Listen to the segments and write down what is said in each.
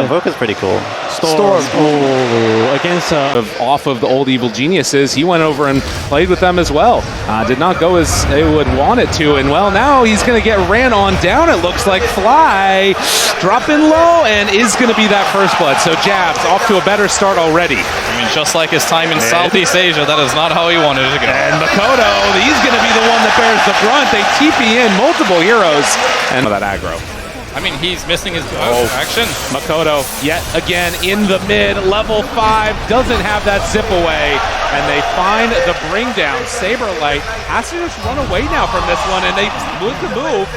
Invoker's pretty cool. Storm. Oh, against off of the old Evil Geniuses. He went over and played with them as well. Did not go as they would want it to. And well, now he's going to get ran on down. It looks like Fly dropping low and is going to be that first blood. So Jabs off to a better start already. I mean, just like his time in Southeast Asia, that is not how he wanted to go. And Makoto, he's going to be the one that bears the brunt. They TP in multiple heroes. And that aggro. I mean, he's missing his action. Makoto, yet again in the mid, level 5, doesn't have that zip away, and they find the bring down. Saberlight has to just run away now from this one, and they move the move,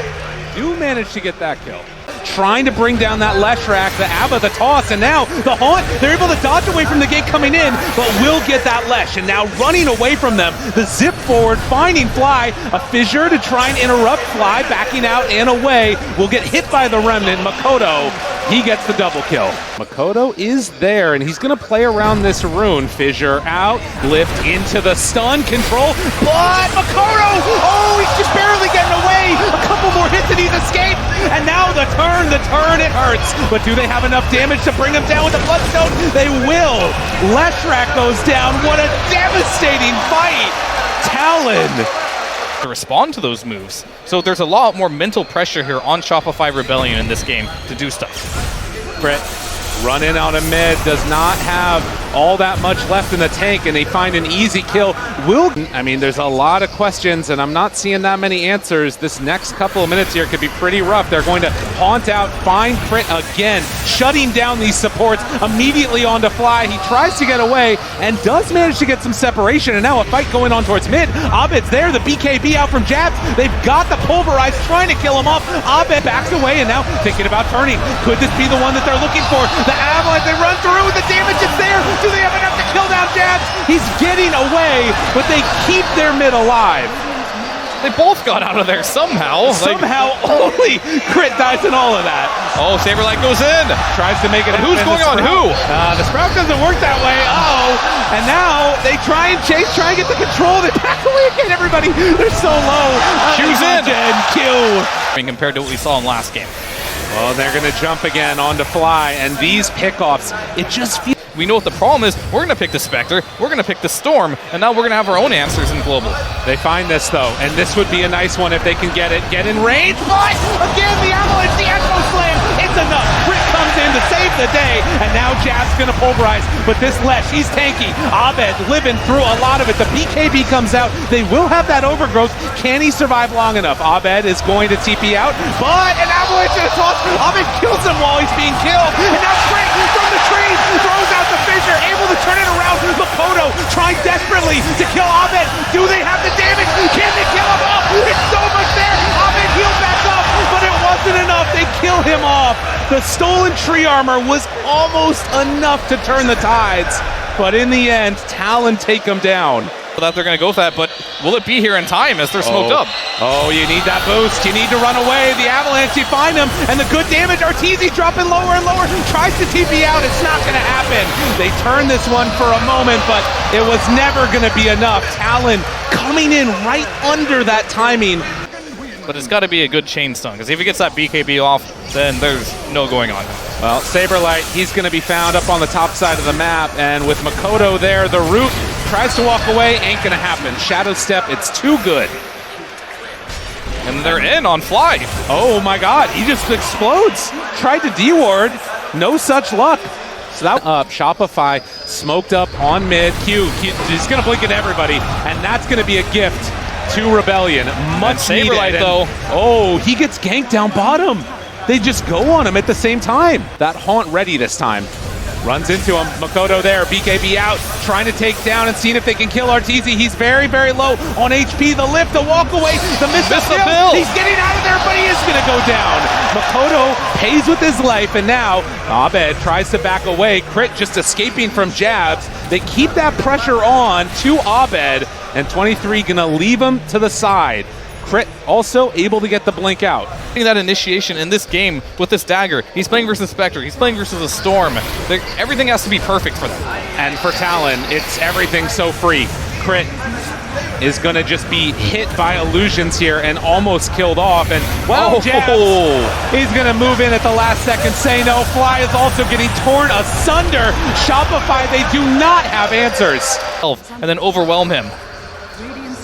do manage to get that kill. Trying to bring down that Leshrac, the Abba, the toss, and now the Haunt, they're able to dodge away from the gate coming in, but will get that Lesh, and now running away from them, the zip forward, finding Fly, a fissure to try and interrupt Fly, backing out and away, will get hit by the Remnant. Makoto, he gets the double kill. Makoto is there, and he's gonna play around this rune. Fissure out, lift into the stun control, but Makoto, oh, he's just barely getting away, a couple more hits and he's escaped, and now the turn, it hurts. But do they have enough damage to bring him down with the Bloodstone? They will. Leshrac goes down. What a devastating fight. Talon. To respond to those moves. So there's a lot more mental pressure here on Shopify Rebellion in this game to do stuff. Brett, run in on a mid, does not have all that much left in the tank, and they find an easy kill. I mean, there's a lot of questions, and I'm not seeing that many answers. This next couple of minutes here could be pretty rough. They're going to haunt out, find Crit again, shutting down these supports, immediately onto Fly. He tries to get away, and does manage to get some separation, and now a fight going on towards mid. Abed's there, the BKB out from Jabs. They've got the Pulverize, trying to kill him off. Abed backs away, and now thinking about turning. Could this be the one that they're looking for? The Avalanche, they run through, the damage is there. Do they have enough to kill down Jabs? He's getting away, but they keep their mid alive. They both got out of there somehow. Somehow, only Crit dies in all of that. Oh, Saberlight goes in. Tries to make it. Who's going on who? The Sprout doesn't work that way. And now they try and chase, try and get the control. They back away again, everybody. They're so low. Choose in. And kill. Compared to what we saw in last game. Well, they're going to jump again onto Fly, and these pickoffs, it just feels... We know what the problem is. We're going to pick the Spectre, we're going to pick the Storm, and now we're going to have our own answers in Global. They find this, though, and this would be a nice one if they can get it. Get in range, but again, the Avalanche, the Echo Slam, it's enough. Crit comes in to save the day, and now Jab's going to pulverize, but this Lesh, he's tanky. Abed living through a lot of it. The BKB comes out. They will have that overgrowth. Can he survive long enough? Abed is going to TP out, but an Avalanche in a toss. Abed kills him while he's being killed, and now Crit from the trees throws out the fissure, able to turn it around. Makoto trying desperately to kill Abed. Do they have the damage? Can they kill him off? It's so much there. Abed healed back up, but it wasn't enough. They kill him off. The stolen tree armor was almost enough to turn the tides, but in the end, Talon take him down. That they're going to go for that, but will it be here in time as they're smoked up? Oh, you need that boost. You need to run away. The Avalanche, you find them, and the good damage. Arteezy dropping lower and lower. Tries to TP out. It's not going to happen. They turn this one for a moment, but it was never going to be enough. Talon coming in right under that timing. But it's got to be a good chain stun, because if he gets that BKB off, then there's no going on. Well, Saberlight, he's going to be found up on the top side of the map, and with Makoto there, the root tries to walk away, ain't going to happen. Shadow Step, it's too good. And they're in on Fly. Oh my god, he just explodes. Tried to D-ward, no such luck. So that Shopify smoked up on mid. Q, he's going to blink at everybody, and that's going to be a gift to Rebellion. Much Saberlight needed. though. Oh, he gets ganked down bottom. They just go on him at the same time. That Haunt ready this time. Runs into him. Makoto there. BKB out. Trying to take down and seeing if they can kill Arteezy. He's very, very low on HP. The lift, the walk away, the miss the build. He's getting out of there, but he is going to go down. Makoto pays with his life, and now Abed tries to back away. Crit just escaping from Jabs. They keep that pressure on to Abed, and 23 going to leave him to the side. Crit also able to get the blink out. That initiation in this game with this dagger. He's playing versus Spectre. He's playing versus a Storm. Everything has to be perfect for them. And for Talon, it's everything so free. Crit is going to just be hit by illusions here and almost killed off. And, well, Jabs, he's going to move in at the last second, say no. Fly is also getting torn asunder. Shopify, they do not have answers. And then overwhelm him.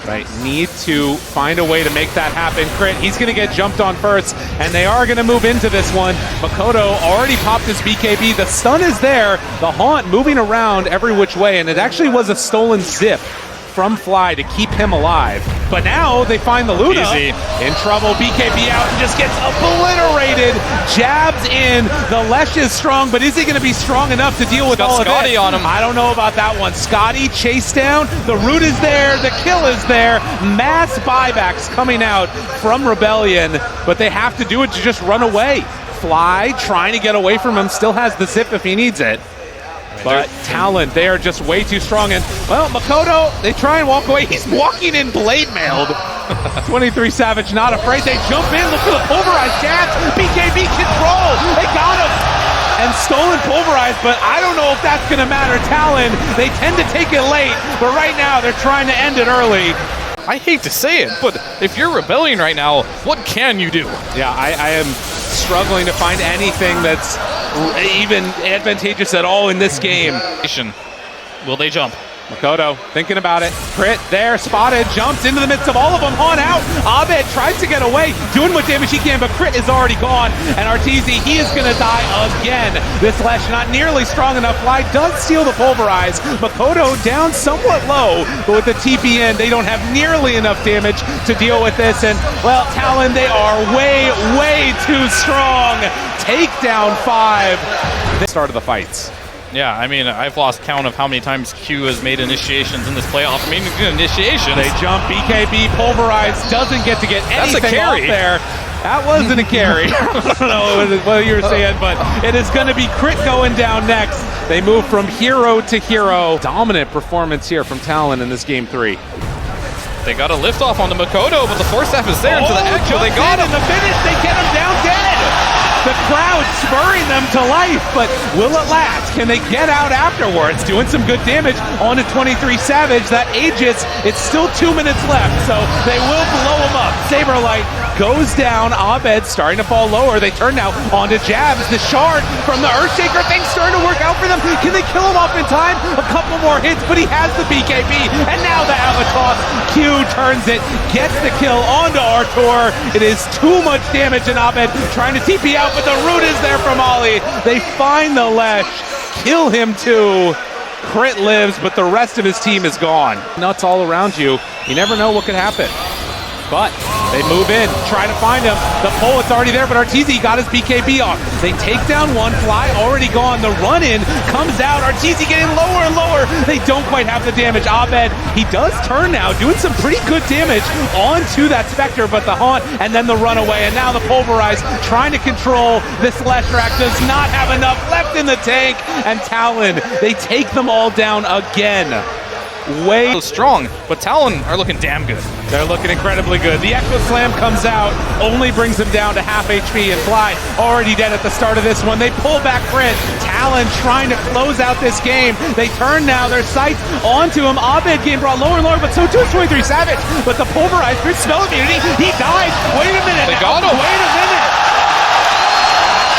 Right, need to find a way to make that happen. Crit, he's going to get jumped on first, and they are going to move into this one. Makoto already popped his BKB. The stun is there. The Haunt moving around every which way, and it actually was a stolen zip from Fly to keep him alive. But now they find the Luna. Easy. In trouble, BKB out and just gets obliterated. Jabs in. The Lesh is strong, but is he going to be strong enough to deal with all of Scotty it? on him. I don't know about that one. Scotty chased down. The root is there. The kill is there. Mass buybacks coming out from Rebellion, but they have to do it to just run away. Fly trying to get away from him. Still has the zip if he needs it. But Talon, they are just way too strong. And, well, Makoto, they try and walk away. He's walking in blade mailed. 23 Savage not afraid. They jump in. Look for the pulverized Jabs. BKB control. They got him. And stolen pulverized, but I don't know if that's going to matter. Talon, they tend to take it late, but right now they're trying to end it early. I hate to say it, but if you're Rebellion right now, what can you do? Yeah, I am struggling to find anything that's even advantageous at all in this game. Will they jump? Makoto thinking about it. Crit there, spotted, jumps into the midst of all of them. Haunt out. Abed tries to get away, doing what damage he can, but Crit is already gone. And Arteezy, he is going to die again. This Lash not nearly strong enough. Fly does steal the pulverize. Makoto down somewhat low, but with the TP in, they don't have nearly enough damage to deal with this. And, well, Talon, they are way, way too strong. Takedown 5. The start of the fights. Yeah, I mean, I've lost count of how many times Q has made initiations in this playoff. I mean, initiations. They jump, BKB, pulverize, doesn't get to get anything That's a carry. off there. That wasn't a carry. I don't know what you were saying, but it is going to be Crit going down next. They move from hero to hero. Dominant performance here from Talon in this game 3. They got a lift off on the Makoto, but the force staff is there into the echo. They got him. In the finish, they get him down dead. The crowd spurring them to life, but will it last? Can they get out afterwards? Doing some good damage on a 23 Savage. That Aegis, it's still 2 minutes left, so they will blow him up. Saberlight goes down. Abed starting to fall lower. They turn now onto Jabs. The shard from the Earthshaker thing starting to work out for them. Can they kill him off in time? A couple more hits, but he has the BKB. And now the Avatos. Q turns it, gets the kill onto Artur. It is too much damage, and Abed trying to TP out, but the root is there from Ollie. They find the Lesh, kill him too. Crit lives, but the rest of his team is gone. Nuts all around you. You never know what could happen. But they move in, try to find him. The pull, it's already there, but Arteezy got his BKB off. They take down one, Fly already gone. The run-in comes out. Arteezy getting lower and lower. They don't quite have the damage. Abed, he does turn now, doing some pretty good damage onto that Spectre, but the Haunt and then the runaway. And now the Pulverize trying to control this Leshrac. Does not have enough left in the tank. And Talon, they take them all down again. Way strong, but Talon are looking damn good. They're looking incredibly good. The Echo Slam comes out, only brings them down to half HP, and Fly already dead at the start of this one. They pull back Crit. Talon trying to close out this game. They turn now their sights onto him. Abed getting brought lower and lower, but so too is 23 Savage. But the Pulverized Crit spell immunity, he dies. Wait a minute. They got him. Wait a minute.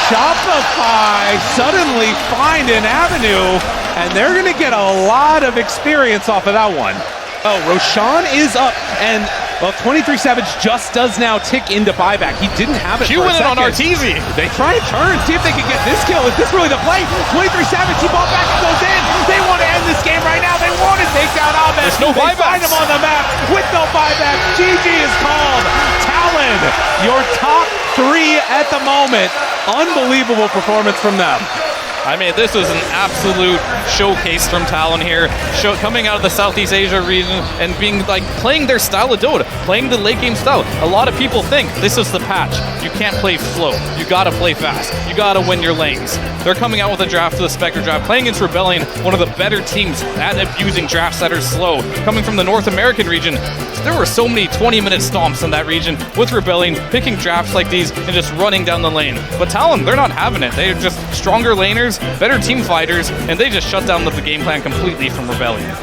Shopify suddenly find an avenue, and they're going to get a lot of experience off of that one. Oh, Roshan is up, and, well, 23 Savage just does now tick into buyback. He didn't have it Q for a second. on Arteezy. They try and turn, see if they can get this kill. Is this really the play? 23 Savage, he bought back and goes in. They want to end this game right now. They want to take down Abed. There's no buybacks. buybacks. Find him on the map with no buyback. GG is called. Talon, your top 3 at the moment. Unbelievable performance from them. I mean, this was an absolute showcase from Talon here, coming out of the Southeast Asia region and being like playing their style of Dota, playing the late game style. A lot of people think this is the patch. You can't play slow. You gotta play fast. You gotta win your lanes. They're coming out with a draft to the Spectre draft, playing against Rebellion, one of the better teams at abusing drafts that are slow. Coming from the North American region, there were so many 20-minute stomps in that region with Rebellion, picking drafts like these and just running down the lane. But Talon, they're not having it. They're just stronger laners, better team fighters, and they just shut down the game plan completely from Rebellion.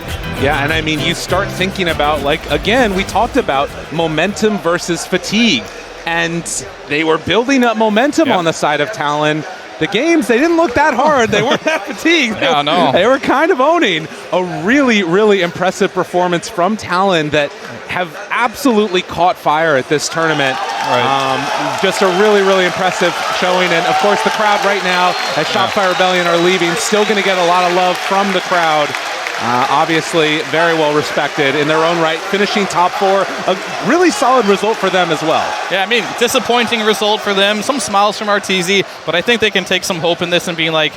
Yeah, and I mean, you start thinking about, like, again, we talked about momentum versus fatigue, and they were building up momentum on the side of Talon. The games, they didn't look that hard. They weren't that fatigued. Yeah, no. They were kind of owning a really, really impressive performance from Talon that have absolutely caught fire at this tournament. Right. Just a really, really impressive showing. And, of course, the crowd right now, as Shopify Rebellion are leaving, still going to get a lot of love from the crowd. Obviously, very well respected in their own right, finishing top 4. A really solid result for them as well. Yeah, I mean, disappointing result for them. Some smiles from RTZ, but I think they can take some hope in this and being like,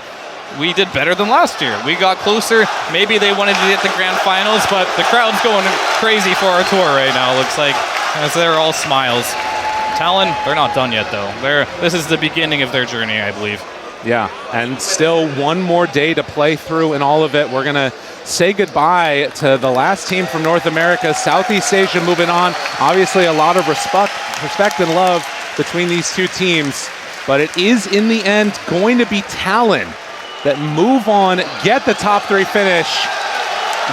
we did better than last year. We got closer. Maybe they wanted to get the grand finals, but the crowd's going crazy for our tour right now, looks like, as they're all smiles. Talon, they're not done yet, though. This is the beginning of their journey, I believe. Yeah, and still one more day to play through in all of it. We're going to say goodbye to the last team from North America, Southeast Asia moving on. Obviously a lot of respect and love between these two teams, but it is in the end going to be Talon that move on, get the top 3 finish.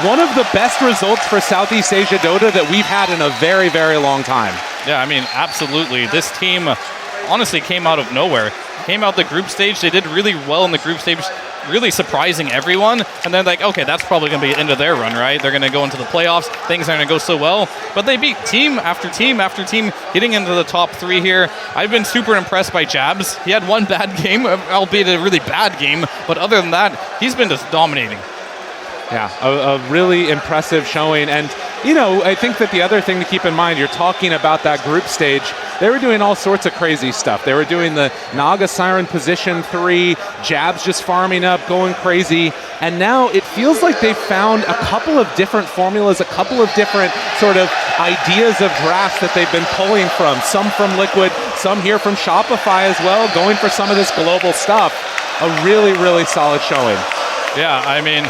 One of the best results for Southeast Asia Dota that we've had in a very, very long time. Yeah, I mean, absolutely. This team honestly came out of nowhere. Came out the group stage. They did really well in the group stage, really surprising everyone. And then, like, okay, that's probably going to be the end of their run, right? They're going to go into the playoffs. Things aren't going to go so well. But they beat team after team after team, getting into the top 3 here. I've been super impressed by Jabs. He had one bad game, albeit a really bad game. But other than that, he's been just dominating. Yeah, a really impressive showing. And, you know, I think that the other thing to keep in mind, you're talking about that group stage. They were doing all sorts of crazy stuff. They were doing the Naga Siren position 3, Jabs just farming up, going crazy. And now it feels like they've found a couple of different formulas, a couple of different sort of ideas of drafts that they've been pulling from. Some from Liquid, some here from Shopify as well, going for some of this global stuff. A really, really solid showing. Yeah, I mean,